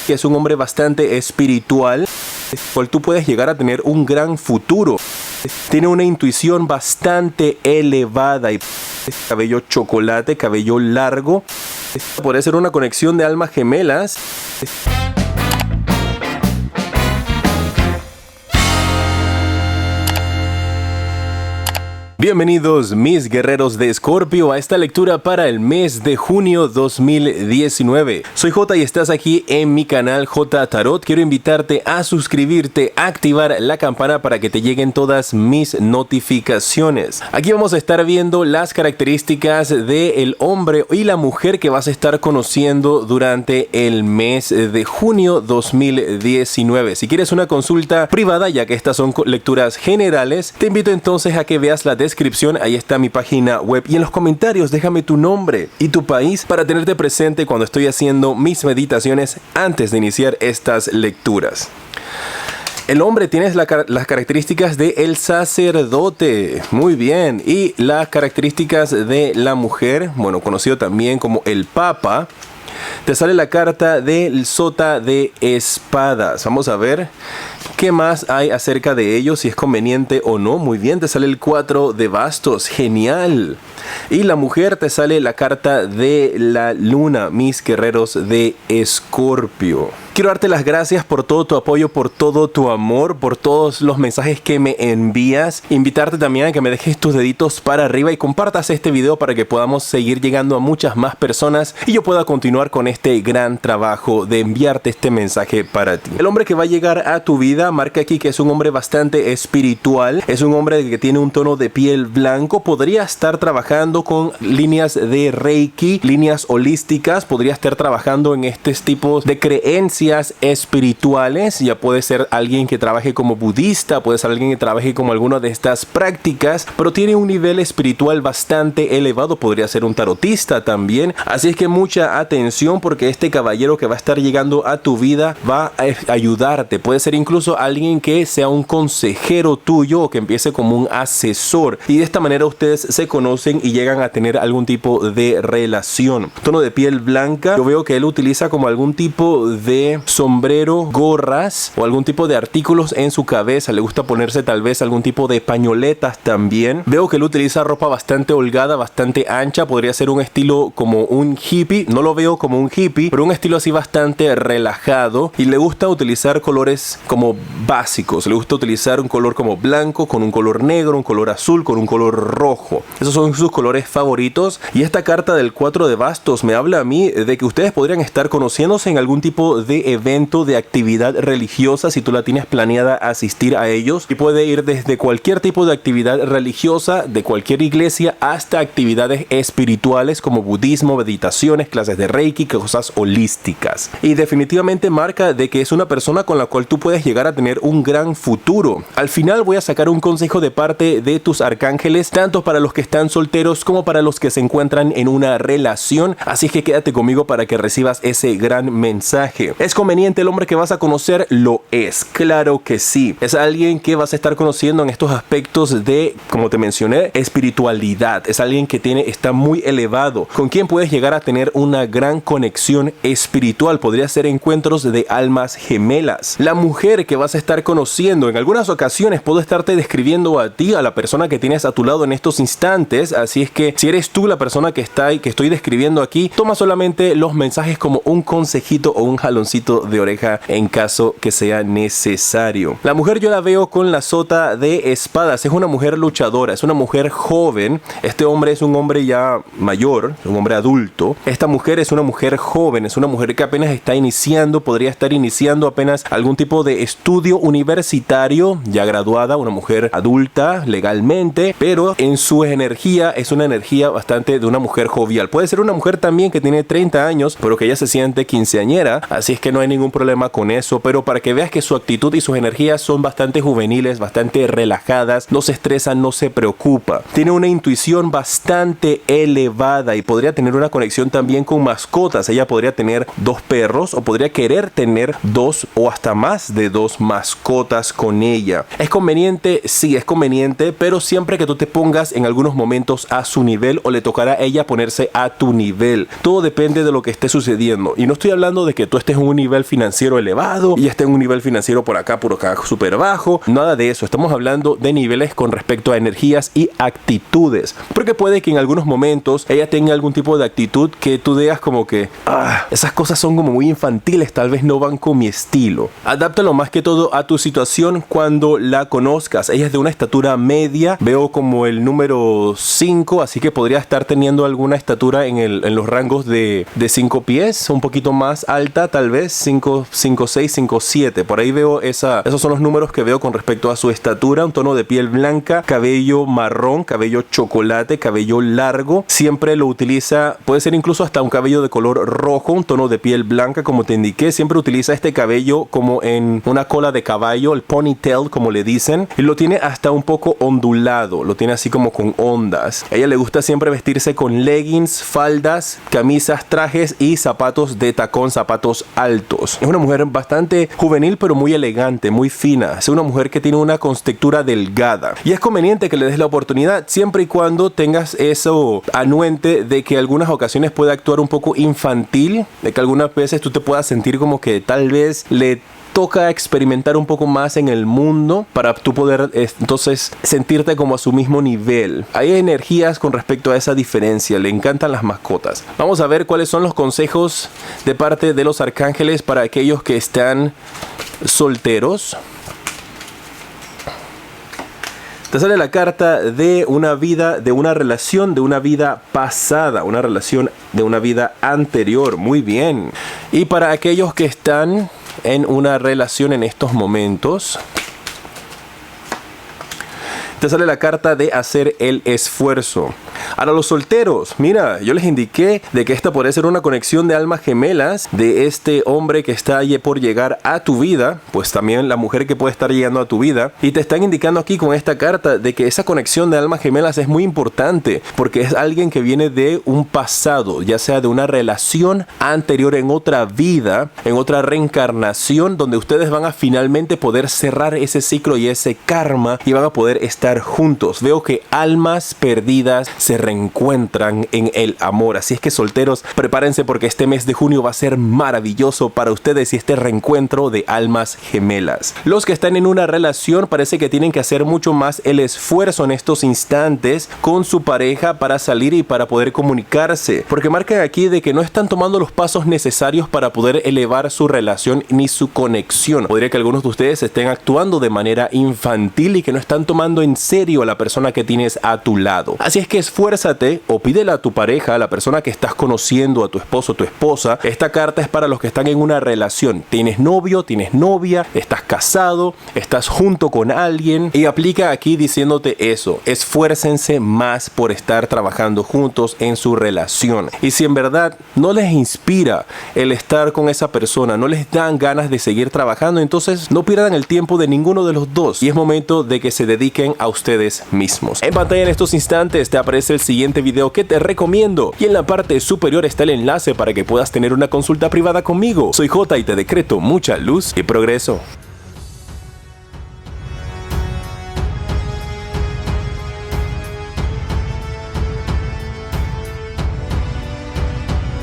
que es un hombre bastante espiritual, cual tú puedes llegar a tener un gran futuro. Tiene una intuición bastante elevada y cabello chocolate, cabello largo. Podría ser una conexión de almas gemelas. Bienvenidos mis guerreros de Escorpio a esta lectura para el mes de junio 2019. Soy J y estás aquí en mi canal J Tarot. Quiero invitarte a suscribirte, a activar la campana para que te lleguen todas mis notificaciones. Aquí vamos a estar viendo las características del hombre y la mujer que vas a estar conociendo durante el mes de junio 2019. Si quieres una consulta privada, ya que estas son lecturas generales, te invito entonces a que veas la descripción, ahí está mi página web, y en los comentarios déjame tu nombre y tu país para tenerte presente cuando estoy haciendo mis meditaciones antes de iniciar estas lecturas. El hombre tiene las características de el sacerdote, muy bien, y las características de la mujer, bueno, conocido también como el papa. Te sale la carta del sota de espadas. Vamos a ver qué más hay acerca de ellos, si es conveniente o no. Muy bien, te sale el 4 de bastos, genial. Y la mujer te sale la carta de la luna, mis guerreros de Escorpio. Quiero darte las gracias por todo tu apoyo, por todo tu amor, por todos los mensajes que me envías. Invitarte también a que me dejes tus deditos para arriba y compartas este video para que podamos seguir llegando a muchas más personas y yo pueda continuar con este gran trabajo de enviarte este mensaje para ti. El hombre que va a llegar a tu vida, marca aquí que es un hombre bastante espiritual, es un hombre que tiene un tono de piel blanco, podría estar trabajando con líneas de Reiki, líneas holísticas, podría estar trabajando en estos tipos de creencias espirituales. Ya puede ser alguien que trabaje como budista, puede ser alguien que trabaje como alguna de estas prácticas, pero tiene un nivel espiritual bastante elevado, podría ser un tarotista también, así es que mucha atención porque este caballero que va a estar llegando a tu vida va a ayudarte, puede ser incluso alguien que sea un consejero tuyo o que empiece como un asesor, y de esta manera ustedes se conocen y llegan a tener algún tipo de relación. Tono de piel blanca, yo veo que él utiliza como algún tipo de sombrero, gorras o algún tipo de artículos en su cabeza, le gusta ponerse tal vez algún tipo de pañoletas también. Veo que él utiliza ropa bastante holgada, bastante ancha, podría ser un estilo como un hippie, no lo veo como un hippie, pero un estilo así bastante relajado, y le gusta utilizar colores como básicos, le gusta utilizar un color como blanco, con un color negro, un color azul, con un color rojo. Esos son sus colores favoritos, y esta carta del 4 de bastos me habla a mí de que ustedes podrían estar conociéndose en algún tipo de evento, de actividad religiosa, si tú la tienes planeada asistir a ellos, y puede ir desde cualquier tipo de actividad religiosa, de cualquier iglesia, hasta actividades espirituales como budismo, meditaciones, clases de Reiki, cosas holísticas. Y definitivamente marca de que es una persona con la cual tú puedes llegar a tener un gran futuro. Al final voy a sacar un consejo de parte de tus arcángeles, tanto para los que están solteros como para los que se encuentran en una relación, así que quédate conmigo para que recibas ese gran mensaje. ¿Es conveniente el hombre que vas a conocer? Lo es, claro que sí. Es alguien que vas a estar conociendo en estos aspectos de, como te mencioné, espiritualidad. Es alguien que está muy elevado, con quien puedes llegar a tener una gran conexión espiritual. Podría ser encuentros de almas gemelas. La mujer que vas a estar conociendo, en algunas ocasiones puedo estarte describiendo a ti, a la persona que tienes a tu lado en estos instantes, así es que si eres tú la persona que estoy describiendo aquí, toma solamente los mensajes como un consejito o un jaloncito de oreja en caso que sea necesario. La mujer yo la veo con la sota de espadas, es una mujer luchadora, es una mujer joven. Este hombre es un hombre ya mayor, un hombre adulto. Esta mujer es una mujer joven, es una mujer que apenas está iniciando, podría estar iniciando apenas algún tipo de estudio universitario, ya graduada, una mujer adulta legalmente, pero en su energía es una energía bastante de una mujer jovial. Puede ser una mujer también que tiene 30 años, pero que ella se siente quinceañera, así es que no hay ningún problema con eso, pero para que veas que su actitud y sus energías son bastante juveniles, bastante relajadas, no se estresa, no se preocupa. Tiene una intuición bastante elevada y podría tener una conexión también con mascotas. Ella podría tener 2 perros o podría querer tener 2 o hasta más de 2 mascotas con ella. ¿Es conveniente? Sí, es conveniente, pero siempre que tú te pongas en algunos momentos a su nivel o le tocará a ella ponerse a tu nivel. Todo depende de lo que esté sucediendo. Y no estoy hablando de que tú estés en un un nivel financiero elevado y está en un nivel financiero por acá súper bajo. Nada de eso. Estamos hablando de niveles con respecto a energías y actitudes. Porque puede que en algunos momentos ella tenga algún tipo de actitud que tú digas como que esas cosas son como muy infantiles, tal vez no van con mi estilo. Adáptalo más que todo a tu situación cuando la conozcas. Ella es de una estatura media, veo como el número 5, así que podría estar teniendo alguna estatura en los rangos de 5 pies, un poquito más alta, tal vez 5, 6, 5, 7. Por ahí veo esos son los números que veo con respecto a su estatura. Un tono de piel blanca, cabello marrón, cabello chocolate, cabello largo. Siempre lo utiliza, puede ser incluso hasta un cabello de color rojo, un tono de piel blanca, como te indiqué. Siempre utiliza este cabello como en una cola de caballo, el ponytail como le dicen, y lo tiene hasta un poco ondulado, lo tiene así como con ondas. A ella le gusta siempre vestirse con leggings, faldas, camisas, trajes y zapatos de tacón, zapatos altos. Es una mujer bastante juvenil pero muy elegante, muy fina. Es una mujer que tiene una contextura delgada y es conveniente que le des la oportunidad siempre y cuando tengas eso anuente de que algunas ocasiones puede actuar un poco infantil, de que algunas veces tú te puedas sentir como que tal vez le toca experimentar un poco más en el mundo para tú poder entonces sentirte como a su mismo nivel. Hay energías con respecto a esa diferencia. Le encantan las mascotas. Vamos a ver cuáles son los consejos de parte de los arcángeles para aquellos que están solteros. Te sale la carta de una vida, de una relación, de una vida pasada, una relación de una vida anterior. Muy bien. Y para aquellos que están en una relación en estos momentos, te sale la carta de hacer el esfuerzo. Ahora los solteros, mira, yo les indiqué de que esta puede ser una conexión de almas gemelas de este hombre que está por llegar a tu vida, pues también la mujer que puede estar llegando a tu vida, y te están indicando aquí con esta carta de que esa conexión de almas gemelas es muy importante porque es alguien que viene de un pasado, ya sea de una relación anterior en otra vida, en otra reencarnación, donde ustedes van a finalmente poder cerrar ese ciclo y ese karma y van a poder estar juntos. Veo que almas perdidas se reencuentran en el amor. Así es que solteros, prepárense porque este mes de junio va a ser maravilloso para ustedes y este reencuentro de almas gemelas. Los que están en una relación parece que tienen que hacer mucho más el esfuerzo en estos instantes con su pareja para salir y para poder comunicarse, porque marcan aquí de que no están tomando los pasos necesarios para poder elevar su relación ni su conexión. Podría que algunos de ustedes estén actuando de manera infantil y que no están tomando en serio a la persona que tienes a tu lado. Así es que esfuérzate o pídele a tu pareja, a la persona que estás conociendo, a tu esposo o tu esposa. Esta carta es para los que están en una relación. Tienes novio, tienes novia, estás casado, estás junto con alguien, y aplica aquí diciéndote eso. Esfuércense más por estar trabajando juntos en su relación. Y si en verdad no les inspira el estar con esa persona, no les dan ganas de seguir trabajando, entonces no pierdan el tiempo de ninguno de los dos y es momento de que se dediquen a ustedes mismos. En pantalla en estos instantes te aparece el siguiente video que te recomiendo y en la parte superior está el enlace para que puedas tener una consulta privada conmigo. Soy J y te decreto mucha luz y progreso.